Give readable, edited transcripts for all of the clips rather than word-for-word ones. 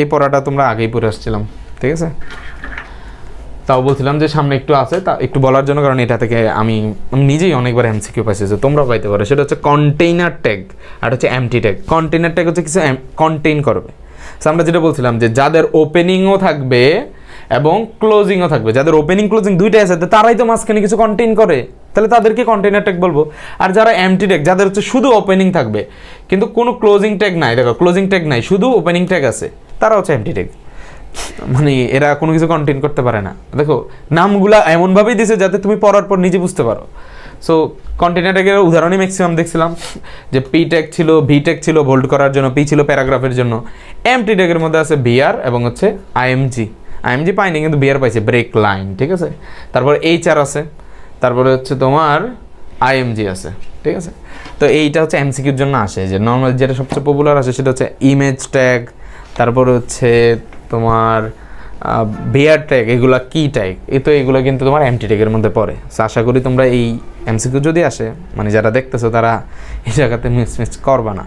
এই পড়াটা তোমরা আগেই পড়ে আসছিলাম, ঠিক আছে। তাও বলছিলাম যে সামনে একটু আছে, তা একটু বলার জন্য, কারণ এটা থেকে আমি নিজেই অনেকবার এমসিকিউ পাইছি, যে তোমরাও পাইতে পারো। সেটা হচ্ছে কন্টেইনার ট্যাগ আর হচ্ছে এমটি ট্যাগ। কন্টেইনার ট্যাগ হচ্ছে কিছু কন্টেইন করবে। আমরা যেটা বলছিলাম যে যাদের ওপেনিংও থাকবে এবং ক্লোজিংও থাকবে, যাদের ওপেনিং ক্লোজিং দুইটাই আছে তারাই তো মাঝখানে কিছু কন্টেইন করে, তাহলে তাদেরকে কন্টেইনার ট্যাগ বলবো। আর যারা এমটি ট্যাগ, যাদের হচ্ছে শুধু ওপেনিং থাকবে কিন্তু কোনো ক্লোজিং ট্যাগ নাই, দেখো ক্লোজিং ট্যাগ নাই, শুধু ওপেনিং ট্যাগ আছে, তারা হচ্ছে এমটি ট্যাগ। মানে এরা কোনো কিছু কন্টেইন করতে পারে না। দেখো নামগুলা এমনভাবেই দিছে যাতে তুমি পড়ার পর নিজে বুঝতে পারো। সো কন্টেইনার ট্যাগের উদাহরণই ম্যাক্সিমাম দেখছিলাম, যে পি ট্যাগ ছিল, ভি ট্যাগ ছিল হোল্ড করার জন্য, পি ছিল প্যারাগ্রাফের জন্য। এমটি ট্যাগের মধ্যে আছে বিআর এবং হচ্ছে আইএমজি। আইএমজি পাইনি কিন্তু বিআর পাইছে, ব্রেক লাইন, ঠিক আছে। তারপর এইচআর আছে, তারপরে হচ্ছে তোমার আইএমজি আছে, ঠিক আছে। তো এইটা হচ্ছে এমসিকিউর জন্য আসে, যে নর্মাল যেটা সবচেয়ে পপুলার আছে সেটা হচ্ছে ইমেজ ট্যাগ, তারপর হচ্ছে তোমার বিআর ট্যাগ, এগুলা কি ট্যাগ, তো এগুলো কিন্তু তোমার এমটি ট্যাগের মধ্যে পড়ে। সো আশা করি তোমরা এই এমসিকিউ যদি আসে, মানে যারা দেখতেছো তারা এই জায়গাতে মিস করবা না।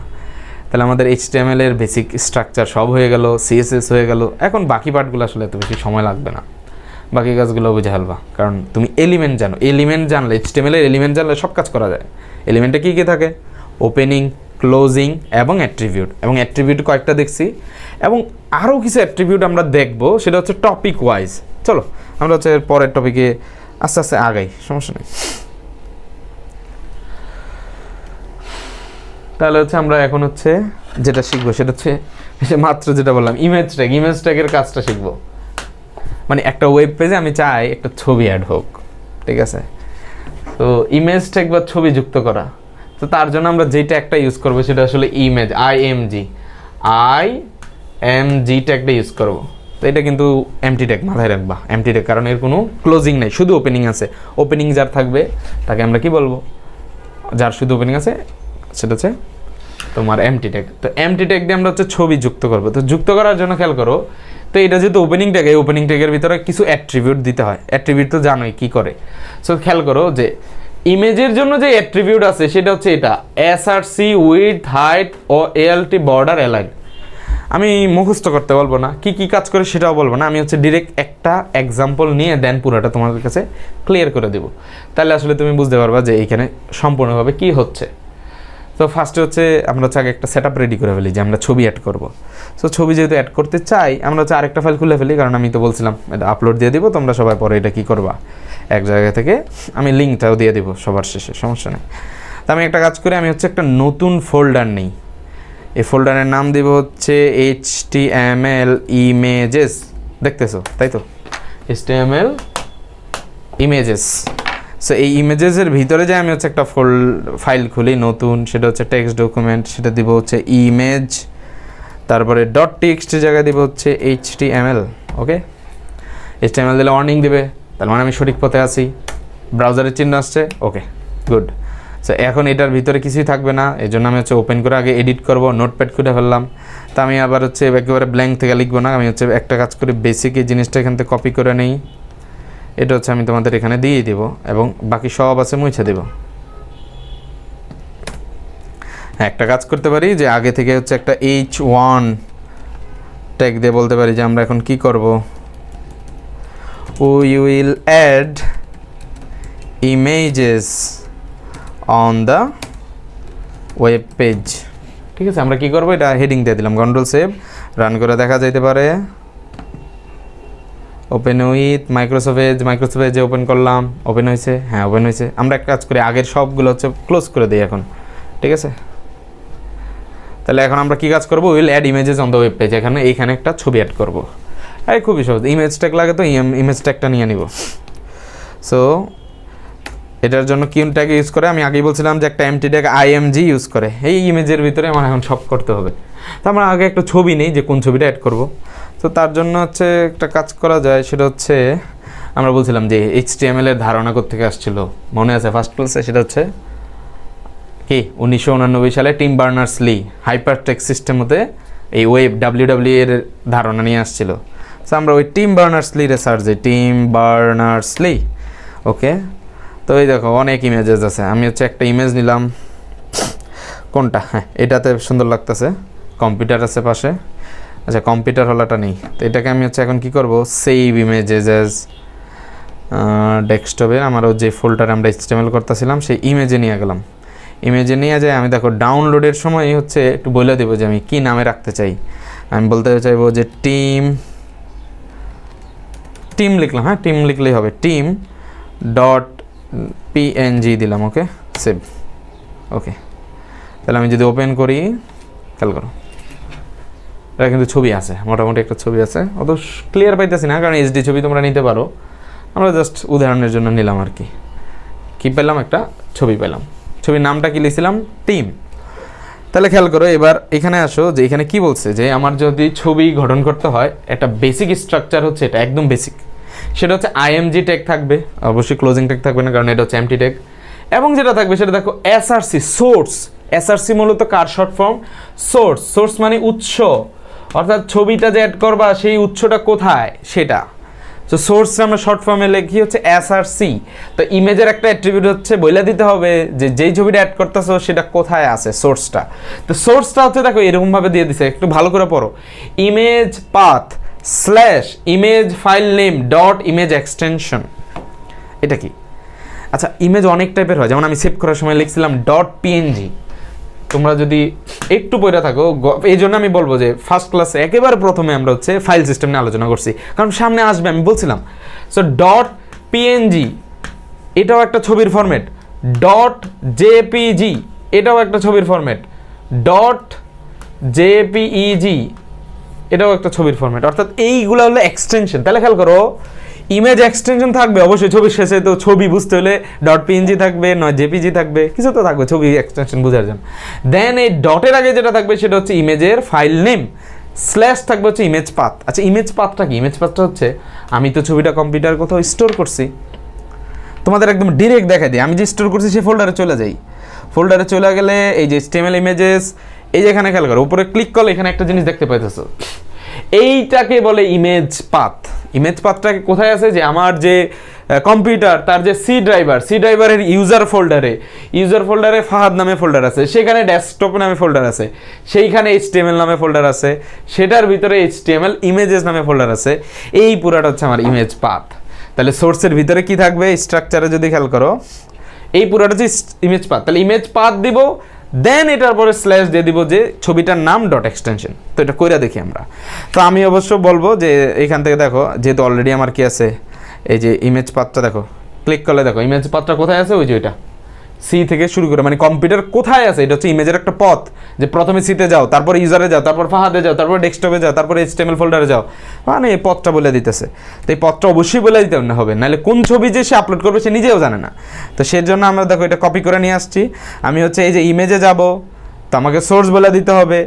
তাহলে আমাদের HTML এর বেসিক স্ট্রাকচার সব হয়ে গেল, CSS হয়ে গেল। এখন বাকি পার্টগুলো আসলে এত বেশি সময় লাগবে না, বাকি কাজগুলো বুঝে ফেলবা, কারণ তুমি এলিমেন্ট জানো। এলিমেন্ট জানলে, HTML এর এলিমেন্ট জানলে সব কাজ করা যায়। এলিমেন্টে কী কী থাকে? ওপেনিং, ক্লোজিং এবং অ্যাট্রিবিউট। এবং অ্যাট্রিবিউট কয়েকটা দেখছি, এবং আরও কিছু অ্যাট্রিবিউট আমরা দেখবো, সেটা হচ্ছে টপিক ওয়াইজ। চলো আমরা হচ্ছে পরের টপিকে আস্তে আস্তে আগাই, সমস্যা নেই। তাহলে হচ্ছে আমরা এখন হচ্ছে যেটা শিখবো সেটা হচ্ছে মাত্র যেটা বললাম ইমেজ ট্যাগ। ইমেজ ট্যাগের কাজটা শিখবো। মানে একটা ওয়েব পেজে আমি চাই একটা ছবি অ্যাড হোক, ঠিক আছে। তো ইমেজ ট্যাগ বা ছবি যুক্ত করা, তো তার জন্য আমরা যেই ট্যাগটা ইউজ করবো সেটা আসলে ইমেজ, আইএমজি ট্যাগটা ইউজ করবো। তো এটা কিন্তু এমটি ট্যাগ, মাথায় রাখবা এমটি ট্যাগ, কারণ এর কোনো ক্লোজিং নেই, শুধু ওপেনিং আছে। ওপেনিং যার থাকবে তাকে আমরা কি বলবো? যার শুধু ওপেনিং আছে সেটা হচ্ছে তোমার এমটি ট্যাগ। তো এমটি ট্যাগ দিয়ে আমরা হচ্ছে ছবি যুক্ত করবো। তো যুক্ত করার জন্য খেয়াল করো, তো এটা যেহেতু ওপেনিং ট্যাগ, এই ওপেনিং ট্যাগের ভিতরে কিছু অ্যাট্রিবিউট দিতে হয়। অ্যাট্রিবিউট তো জানোই কী করে। সো খেয়াল করো যে ইমেজের জন্য যে অ্যাট্রিবিউট আছে সেটা হচ্ছে এটা, এসআরসি, উইডথ, হাইট ও এএলটি, বর্ডার, অ্যালাইন। আমি মুখস্থ করতে বলবো না, কি কি কাজ করে সেটাও বলবো না, আমি হচ্ছে ডিরেক্ট একটা এক্সাম্পল নিয়ে দেন পুরোটা তোমাদের কাছে ক্লিয়ার করে দেবো। তাহলে আসলে তুমি বুঝতে পারবা যে এইখানে সম্পূর্ণভাবে কি হচ্ছে। তো ফার্স্টে হচ্ছে আমরা হচ্ছে আগে একটা সেট আপ রেডি করে ফেলি যে আমরা ছবি অ্যাড করবো। সো ছবি যেহেতু অ্যাড করতে চাই, আমরা হচ্ছে আরেকটা ফাইল খুলে ফেলি, কারণ আমি তো বলছিলাম এটা আপলোড দিয়ে দিব, তোমরা সবাই পরে এটা কী করবা, এক জায়গা থেকে আমি লিঙ্কটাও দিয়ে দেবো সবার শেষে, সমস্যা নেই। তো আমি একটা কাজ করি, আমি হচ্ছে একটা নতুন ফোল্ডার নিই। এই ফোল্ডারের নাম দেব হচ্ছে HTML ইমেজেস, দেখতেছো তাই তো, HTML ইমেজেস। সো এই ইমেজেসের ভিতরে যে আমি হচ্ছে একটা ফাইল খুলি নতুন, সেটা হচ্ছে টেক্সট ডকুমেন্ট, সেটা দিব হচ্ছে ইমেজ, তারপরে .txt জায়গায় দিব হচ্ছে HTML। ওকে, HTML দিলে ওয়ার্নিং দেবে, তার মানে আমি সঠিক পথে আছি, ব্রাউজারের চিহ্ন আসছে। ওকে, গুড। সো এখন এটার ভিতরে কিছুই থাকবে না, এই জন্য আমি হচ্ছে ওপেন করে আগে এডিট করবো, নোটপ্যাড খুলে ফেললাম। তা আমি আবার হচ্ছে একেবারে ব্ল্যাঙ্ক থেকে লিখবো না, আমি হচ্ছে একটা কাজ করে বেসিক এই জিনিসটা এখান থেকে কপি করে নিই। এটা হচ্ছে আমি তোমাদের এখানে দিয়ে দিব, এবং বাকি সব আছে মুছে দেব। একটা কাজ করতে পারি যে আগে থেকে হচ্ছে একটা H1 ট্যাগ দিয়ে বলতে পারি যে আমরা এখন কি করব, we will add images on the web page। ঠিক আছে, আমরা কি করব, এটা হেডিং দিয়ে দিলাম, কন্ট্রোল সেভ, রান করে দেখা যাইতে পারে। ওপেন উইথ মাইক্রোসফট এজে ওপেন করলাম, ওপেন হয়েছে, হ্যাঁ ওপেন হয়েছে। আমরা এক কাজ করি, আগের সবগুলো হচ্ছে ক্লোজ করে দিই এখন, ঠিক আছে। তাহলে এখন আমরা কি কাজ করবো, will add images on the web page, এইখানে একটা ছবি অ্যাড করবো। আরে খুবই সহজ, ইমেজ ট্যাগ লাগে তো ইমেজ ট্যাগটা নিয়ে নিব। সো এটার জন্য কোন ট্যাগ ইউজ করে, আমি আগেই বলছিলাম যে একটা এমটি ট্যাগ IMG ইউজ করে। এই ইমেজের ভিতরে আমার এখন সব করতে হবে, তো আমরা আগে একটা ছবি নেই যে কোন ছবিটা অ্যাড করব। তো তার জন্য হচ্ছে একটা কাজ করা যায়, সেটা হচ্ছে আমরা বলছিলাম যে HTML এর ধারণা কোত্থেকে আসছিল, মনে আছে ফার্স্ট ক্লাসে, সেটা হচ্ছে কি 1989 সালে team Berners-Lee hyper text system হতে এই ওয়েব WWW এর ধারণা নিয়ে আসছিল। সো আমরা ওই টিম বার্নার্স-লি রিসার্চ দিই, টিম বার্নার্স-লি। ওকে, তো এই দেখো অনেক ইমেজেস আছে, আমি হচ্ছে একটা ইমেজ নিলাম, কোনটা, হ্যাঁ এটাতে সুন্দর লাগতেছে, কম্পিউটার আছে পাশে, আচ্ছা কম্পিউটার হলাটা নেই, তো এটাকে আমি হচ্ছে এখন কি করব, সেভ ইমেজেস অ্যাজ ডেস্কটপে আমারও যে ফোল্ডারে আমরা HTML করতেছিলাম সেই ইমেজে নিয়ে গেলাম। ইমেজে নিয়ে যায় আমি দেখো ডাউনলোডের সময় হচ্ছে একটু বলে দেবো যে আমি কী নামে রাখতে চাই। আমি বলতে চাইবো যে টিম লিখলাম, হ্যাঁ টিম লিখলেই হবে, টিম ডট PNG দিলাম, ওকে সেভ। ওকে তাহলে আমি যদি ওপেন করি, খেয়াল করো এটা কিন্তু ছবি আছে, মোটামুটি একটা ছবি আছে, অত ক্লিয়ার পাইতেছি না কারণ HD ছবি তোমরা নিতে পারো, আমরা জাস্ট উদাহরণের জন্য নিলাম আর কি। কী পেলাম, একটা ছবি পেলাম, ছবির নামটা কি লিখছিলাম, টিম। তাহলে খেয়াল করো এবার এখানে আসো যে এখানে কি বলছে যে আমার যদি ছবি গঠন করতে হয় একটা বেসিক স্ট্রাকচার হচ্ছে এটা, একদম বেসিক, সেটা হচ্ছে IMG ট্যাগ থাকবে, অবশ্যই ক্লোজিং ট্যাগ থাকবে না কারণ এটা হচ্ছে এমটি ট্যাগ। এবং যেটা থাকবে সেটা দেখো SRC সোর্স। SRC মূলত কার শর্ট ফর্ম, সোর্স। সোর্স মানে উৎস, অর্থাৎ ছবিটা যে অ্যাড করবা সেই উৎসটা কোথায় সেটা। তো সোর্স আমরা শর্ট ফর্মে লিখি হচ্ছে SRC। তো ইমেজের একটা অ্যাট্রিবিউট হচ্ছে বইলা দিতে হবে যে যেই ছবিটা অ্যাড করতেছো সেটা কোথায় আছে সোর্সটা। তো সোর্সটা হচ্ছে দেখো এরকমভাবে দিয়ে দিছে, একটু ভালো করে পড়ো, image path slash image file name dot image extension. এটা কি? আচ্ছা ইমেজ অনেক টাইপের হয়, যেমন আমি সেভ করার সময় লিখছিলাম ডট PNG। তোমরা যদি একটু পড়ে থাকো, এই জন্য আমি বলবো যে ফার্স্ট ক্লাসে একেবারে প্রথমে আমরা হচ্ছে ফাইল সিস্টেম নিয়ে আলোচনা করছি, কারণ সামনে আসবে আমি বলছিলাম। সো ডট PNG এটাও একটা ছবির ফরম্যাট, ডট JPG এটাও একটা ছবির ফরম্যাট, ডট JPEG এটাও একটা ছবির ফরম্যাট, অর্থাৎ এইগুলো হলো এক্সটেনশন। তাহলে খেয়াল করো ইমেজ এক্সটেনশন থাকবে অবশ্যই, ছবির শেষে তো ছবি বুঝতে হলে ডট PNG থাকবে, নয় JPG থাকবে, কিছু তো থাকবে ছবি এক্সটেনশন বোঝার জন্য। দেন এই ডটের আগে যেটা থাকবে সেটা হচ্ছে ইমেজের ফাইল নেম, স্ল্যাশ থাকবে হচ্ছে ইমেজ পাথ। আচ্ছা ইমেজ পাথটা কি? ইমেজ পাথটা হচ্ছে আমি তো ছবিটা কম্পিউটার কোথাও স্টোর করছি, তোমাদের একদম ডিরেক্ট দেখা দিই, আমি যে স্টোর করছি সেই ফোল্ডারে চলে যাই। ফোল্ডারে চলে গেলে এই যে HTML ইমেজেস, এই যে এখানে খেয়াল করো উপরে ক্লিক করলে এখানে একটা জিনিস দেখতে পাইতেছো, এইটাকে বলে ইমেজ পাথ। ইমেজ পাথটাকে কোথায় আছে, যে আমার যে কম্পিউটার তার যে সি ড্রাইভারের ইউজার ফোল্ডারে ফাহাদ নামে ফোল্ডার আছে, সেখানে ডেস্কটপ নামে ফোল্ডার আছে, সেইখানে HTML নামে ফোল্ডার আছে, সেটার ভিতরে HTML ইমেজেস নামে ফোল্ডার আছে, এই পুরাটা হচ্ছে আমার ইমেজ পাথ। তাহলে সোর্সের ভিতরে কি থাকবে, স্ট্রাকচারে যদি খেয়াল করো এই পুরাটা হচ্ছে ইমেজ পাথ। তাহলে ইমেজ পাথ দিব, দেন এটার পরে স্ল্যাশ দিয়ে দিব যে ছবিটার নাম ডট এক্সটেনশন। তো এটা কইরা দেখি আমরা। তো আমি অবশ্য বলবো যে এখান থেকে দেখো যেহেতু অলরেডি আমার কি আছে, এই যে ইমেজ পাথটা দেখো, ক্লিক করলে দেখো ইমেজ পাথটা কোথায় আছে, ওই যে ওইটা সি থেকে শুরু করে, মানে কম্পিউটার কোথায় আছে এটা হচ্ছে ইমেজের একটা পথ, যে প্রথমে সিতে যাও, তারপর ইউজারে যাও, তারপর ফাহাদে যাও, তারপর ডেস্কটপে যাও, তারপর HTML ফোল্ডারে যাও, মানে এই পথটা বলে দিতেছে। তো এই পথটা অবশ্যই বলে দিতে হবে, নাহলে কোন ছবি যে সে আপলোড করবে সে নিজেও জানে না। তো সেজন্য আমরা দেখো এটা কপি করে নিয়ে আসছি। আমি হচ্ছে এই যে ইমেজে যাব, তো আমাকে সোর্স বলে দিতে হবে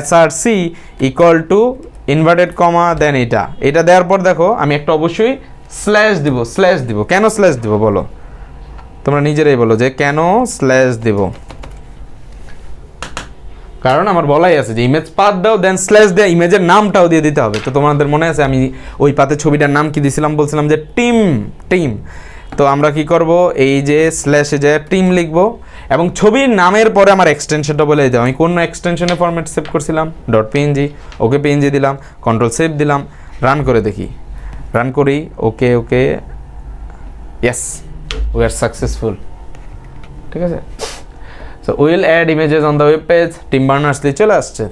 SRC equal to inverted comma দেন এটা দেওয়ার পর দেখো আমি একটা অবশ্যই স্ল্যাশ দিব। কেন স্ল্যাশ দিব বলো, তোমরা নিজেরাই বলো যে কেন স্ল্যাশ দিব। কারণ আমার বলাই আছে যে ইমেজ পাথ দাও দেন স্ল্যাশ দেয়া, ইমেজের নামটাও দিয়ে দিতে হবে। তো তোমাদের মনে আছে আমি ওই পাতে ছবিটার নাম কি দিয়েছিলাম, বলছিলাম যে টিম। তো আমরা কি করব, এই যে স্ল্যাশে যে টিম লিখব এবং ছবির নামের পরে আমার এক্সটেনশনটা বলে দিতে হবে। আমি কোন এক্সটেনশনের ফরম্যাট সেভ করছিলাম, ডট PNG, ওকে PNG দিলাম, কন্ট্রোল সেভ দিলাম, রান করে দেখি, রান করি, okay yes we are successful, ঠিক আছে। So will add images on the web page, Tim Berners চলে আসছে।